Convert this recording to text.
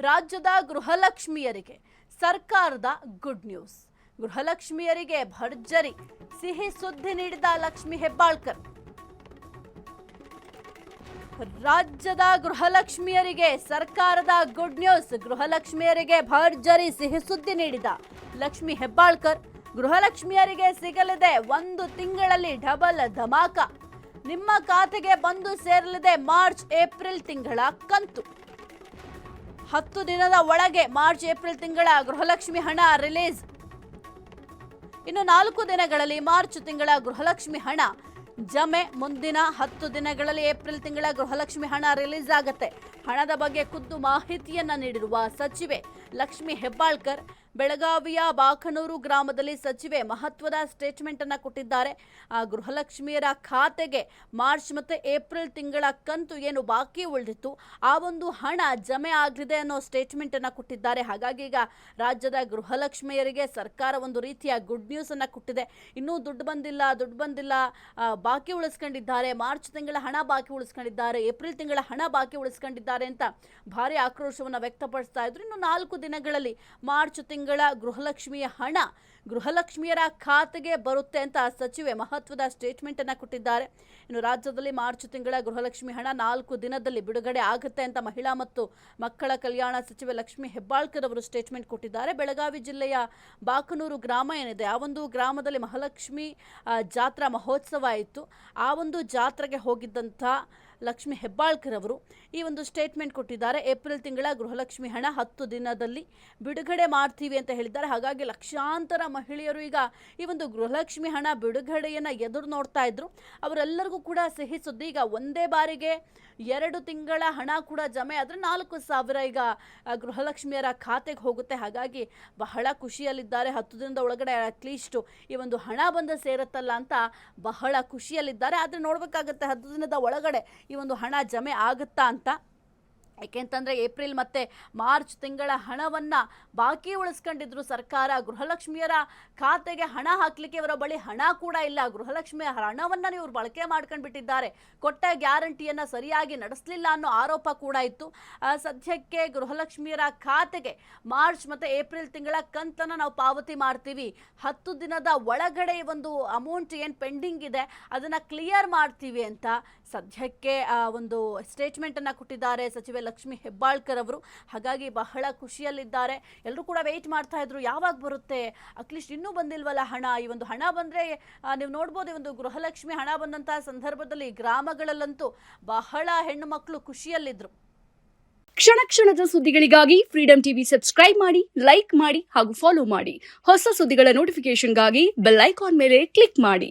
ರಾಜ್ಯದ ಗೃಹಲಕ್ಷ್ಮಿಯರಿಗೆ ಸರ್ಕಾರದ good news. ಗೃಹಲಕ್ಷ್ಮಿಯರಿಗೆ ಭರ್ಜರಿ ಸಿಹಿ ಸುದ್ದಿ ನೀಡಿದ ಲಕ್ಷ್ಮಿ ಹೆಬ್ಬಾಳ್ಕರ್. ರಾಜ್ಯದ ಗೃಹಲಕ್ಷ್ಮಿಯರಿಗೆ ಸರ್ಕಾರದ ಗುಡ್ ನ್ಯೂಸ್. ಗೃಹಲಕ್ಷ್ಮಿಯರಿಗೆ ಭರ್ಜರಿ ಸಿಹಿ ಸುದ್ದಿ ನೀಡಿದ ಲಕ್ಷ್ಮಿ ಹೆಬ್ಬಾಳ್ಕರ್. ಗೃಹಲಕ್ಷ್ಮಿಯರಿಗೆ ಸಿಗಲಿದೆ 1 ತಿಂಗಳಲ್ಲಿ ಡಬಲ್ ಧಮಾಕ. ನಿಮ್ಮ ಖಾತೆಗೆ ಬಂದು ಸೇರಲಿದೆ ಮಾರ್ಚ್ ಏಪ್ರಿಲ್ ತಿಂಗಳ ಕಂತು. 10 ದಿನದ ಒಳಗೆ ಮಾರ್ಚ್ ಏಪ್ರಿಲ್ ತಿಂಗಳ ಗೃಹಲಕ್ಷ್ಮಿ ಹಣ ರಿಲೀಸ್. ಇನ್ನು 4 ದಿನಗಳಲ್ಲಿ ಮಾರ್ಚ್ ತಿಂಗಳ ಗೃಹಲಕ್ಷ್ಮಿ ಹಣ ಜಮೆ. ಮುಂದಿನ 10 ದಿನಗಳಲ್ಲಿ ಏಪ್ರಿಲ್ ತಿಂಗಳ ಗೃಹಲಕ್ಷ್ಮಿ ಹಣ ರಿಲೀಸ್ ಆಗುತ್ತೆ. ಹಣದ ಬಗ್ಗೆ ಖುದ್ದು ಮಾಹಿತಿಯನ್ನ ನೀಡಿರುವ ಸಚಿವೆ ಲಕ್ಷ್ಮಿ ಹೆಬ್ಬಾಳ್ಕರ್ ಬೆಳಗಾವಿಯ ಬಾಕನೂರು ಗ್ರಾಮದಲ್ಲಿ ಸಚಿವೆ ಮಹತ್ವದ ಸ್ಟೇಟ್ಮೆಂಟ್ ಅನ್ನು ಕೊಟ್ಟಿದ್ದಾರೆ. ಗೃಹಲಕ್ಷ್ಮಿಯರ ಖಾತೆಗೆ ಮಾರ್ಚ್ ಮತ್ತು ಏಪ್ರಿಲ್ ತಿಂಗಳ ಕಂತು ಏನು ಬಾಕಿ ಉಳಿದಿತ್ತು ಆ ಒಂದು ಹಣ ಜಮೆ ಆಗಿದೆ ಅನ್ನೋ ಸ್ಟೇಟ್ಮೆಂಟ್ ಅನ್ನು ಕೊಟ್ಟಿದ್ದಾರೆ. ಹಾಗಾಗಿ ಈಗ ರಾಜ್ಯದ ಗೃಹಲಕ್ಷ್ಮಿಯರಿಗೆ ಸರ್ಕಾರ ಒಂದು ರೀತಿಯ ಗುಡ್ ನ್ಯೂಸ್ ಅನ್ನು ಕೊಟ್ಟಿದೆ. ಇನ್ನೂ ದುಡ್ಡು ಬಂದಿಲ್ಲ, ಬಾಕಿ ಉಳಿಸ್ಕೊಂಡಿದ್ದಾರೆ, ಮಾರ್ಚ್ ತಿಂಗಳ ಹಣ ಬಾಕಿ ಉಳಿಸ್ಕೊಂಡಿದ್ದಾರೆ, ಏಪ್ರಿಲ್ ತಿಂಗಳ ಹಣ ಬಾಕಿ ಉಳಿಸ್ಕೊಂಡಿದ್ದಾರೆ ಅಂತ ಭಾರಿ ಆಕ್ರೋಶವನ್ನು ವ್ಯಕ್ತಪಡಿಸ್ತಾ ಇದ್ರು. ಇನ್ನು 4 ದಿನಗಳಲ್ಲಿ ಮಾರ್ಚ್ ತಿಂಗಳ ಗೃಹಲಕ್ಷ್ಮಿಯ ಹಣ ಗೃಹಲಕ್ಷ್ಮಿಯರ ಖಾತೆಗೆ ಬರುತ್ತೆ ಅಂತ ಸಚಿವೆ ಮಹತ್ವದ ಸ್ಟೇಟ್ಮೆಂಟ್ ಅನ್ನ ಕೊಟ್ಟಿದ್ದಾರೆ. ಇನ್ನು ರಾಜ್ಯದಲ್ಲಿ ಮಾರ್ಚ್ ತಿಂಗಳ ಗೃಹಲಕ್ಷ್ಮಿ ಹಣ 4 ದಿನದಲ್ಲಿ ಬಿಡುಗಡೆ ಆಗುತ್ತೆ ಅಂತ ಮಹಿಳಾ ಮತ್ತು ಮಕ್ಕಳ ಕಲ್ಯಾಣ ಸಚಿವೆ ಲಕ್ಷ್ಮಿ ಹೆಬ್ಬಾಳ್ಕರ್ ಅವರು ಸ್ಟೇಟ್ಮೆಂಟ್ ಕೊಟ್ಟಿದ್ದಾರೆ. ಬೆಳಗಾವಿ ಜಿಲ್ಲೆಯ ಬಾಕನೂರು ಗ್ರಾಮ ಏನಿದೆ ಆ ಒಂದು ಗ್ರಾಮದಲ್ಲಿ ಮಹಾಲಕ್ಷ್ಮಿ ಜಾತ್ರಾ ಮಹೋತ್ಸವ ಇತ್ತು. ಆ ಒಂದು ಜಾತ್ರೆಗೆ ಹೋಗಿದ್ದಂಥ ಲಕ್ಷ್ಮಿ ಹೆಬ್ಬಾಳ್ಕರ್ ಅವರು ಈ ಒಂದು ಸ್ಟೇಟ್ಮೆಂಟ್ ಕೊಟ್ಟಿದ್ದಾರೆ. ಏಪ್ರಿಲ್ ತಿಂಗಳ ಗೃಹಲಕ್ಷ್ಮಿ ಹಣ 10 ದಿನದಲ್ಲಿ ಬಿಡುಗಡೆ ಮಾಡ್ತೀವಿ ಅಂತ ಹೇಳಿದ್ದಾರೆ. ಹಾಗಾಗಿ ಲಕ್ಷಾಂತರ ಮಹಿಳೆಯರು ಈಗ ಈ ಒಂದು ಗೃಹಲಕ್ಷ್ಮಿ ಹಣ ಬಿಡುಗಡೆಯನ್ನು ಎದುರು ನೋಡ್ತಾ ಇದ್ರು. ಅವರೆಲ್ಲರಿಗೂ ಕೂಡ ಸಿಹಿ ಸುದ್ದಿ. ಈಗ ಒಂದೇ ಬಾರಿಗೆ 2 ತಿಂಗಳ ಹಣ ಕೂಡ ಜಮೆ ಆದರೆ 4,000 ಈಗ ಗೃಹಲಕ್ಷ್ಮಿಯರ ಖಾತೆಗೆ ಹೋಗುತ್ತೆ. ಹಾಗಾಗಿ ಬಹಳ ಖುಷಿಯಲ್ಲಿದ್ದಾರೆ. 10 ದಿನದ ಒಳಗಡೆ ಅಟ್ಲೀಸ್ಟ್ ಈ ಒಂದು ಹಣ ಬಂದು ಸೇರುತ್ತಲ್ಲ ಅಂತ ಬಹಳ ಖುಷಿಯಲ್ಲಿದ್ದಾರೆ. ಆದರೆ ನೋಡಬೇಕಾಗುತ್ತೆ 10 ದಿನದ ಒಳಗಡೆ ಈ ಒಂದು ಹಣ ಜಮೆ ಆಗುತ್ತಾ ಅಂತ. ಯಾಕೆಂತಂದರೆ ಏಪ್ರಿಲ್ ಮತ್ತು ಮಾರ್ಚ್ ತಿಂಗಳ ಹಣವನ್ನು ಬಾಕಿ ಉಳಿಸ್ಕೊಂಡಿದ್ರು ಸರ್ಕಾರ. ಗೃಹಲಕ್ಷ್ಮಿಯರ ಖಾತೆಗೆ ಹಣ ಹಾಕಲಿಕ್ಕೆ ಇವರ ಬಳಿ ಹಣ ಕೂಡ ಇಲ್ಲ. ಗೃಹಲಕ್ಷ್ಮಿಯ ಹಣವನ್ನು ಇವರು ಬಳಕೆ ಮಾಡ್ಕೊಂಡ್ಬಿಟ್ಟಿದ್ದಾರೆ. ಕೊಟ್ಟ ಗ್ಯಾರಂಟಿಯನ್ನು ಸರಿಯಾಗಿ ನಡೆಸಲಿಲ್ಲ ಅನ್ನೋ ಆರೋಪ ಕೂಡ ಇತ್ತು. ಸದ್ಯಕ್ಕೆ ಗೃಹಲಕ್ಷ್ಮಿಯರ ಖಾತೆಗೆ ಮಾರ್ಚ್ ಮತ್ತು ಏಪ್ರಿಲ್ ತಿಂಗಳ ಕಂತನ್ನು ನಾವು ಪಾವತಿ ಮಾಡ್ತೀವಿ. 10 ದಿನದ ಒಳಗಡೆ ಒಂದು ಅಮೌಂಟ್ ಏನು ಪೆಂಡಿಂಗ್ ಇದೆ ಅದನ್ನು ಕ್ಲಿಯರ್ ಮಾಡ್ತೀವಿ ಅಂತ ಸದ್ಯಕ್ಕೆ ಒಂದು ಸ್ಟೇಟ್ಮೆಂಟನ್ನು ಕೊಟ್ಟಿದ್ದಾರೆ ಸಚಿವೆ ಲಕ್ಷ್ಮಿ ಹೆಬ್ಬಾಳ್ಕರ್ ಅವರು. ಹಾಗಾಗಿ ಬಹಳ ಖುಷಿಯಲ್ಲಿದ್ದಾರೆ. ಎಲ್ಲರೂ ಕೂಡ ವೆಯ್ಟ್ ಮಾಡ್ತಾ ಇದ್ರು, ಯಾವಾಗ ಬರುತ್ತೆ, ಅಟ್ಲೀಸ್ಟ್ ಇನ್ನೂ ಬಂದಿಲ್ವಲ್ಲ ಹಣ. ಈ ಒಂದು ಹಣ ಬಂದರೆ ನೀವು ನೋಡ್ಬೋದು, ಈ ಒಂದು ಗೃಹಲಕ್ಷ್ಮಿ ಹಣ ಬಂದಂತಹ ಸಂದರ್ಭದಲ್ಲಿ ಗ್ರಾಮಗಳಲ್ಲಂತೂ ಬಹಳ ಹೆಣ್ಣು ಮಕ್ಕಳು ಖುಷಿಯಲ್ಲಿದ್ರು. ಕ್ಷಣ ಕ್ಷಣದ ಸುದ್ದಿಗಳಿಗಾಗಿ ಫ್ರೀಡಂ ಟಿವಿ ಸಬ್ಸ್ಕ್ರೈಬ್ ಮಾಡಿ, ಲೈಕ್ ಮಾಡಿ ಹಾಗೂ ಫಾಲೋ ಮಾಡಿ. ಹೊಸ ಸುದ್ದಿಗಳ ನೋಟಿಫಿಕೇಶನ್ಗಾಗಿ ಬೆಲ್ ಐಕಾನ್ ಮೇಲೆ ಕ್ಲಿಕ್ ಮಾಡಿ.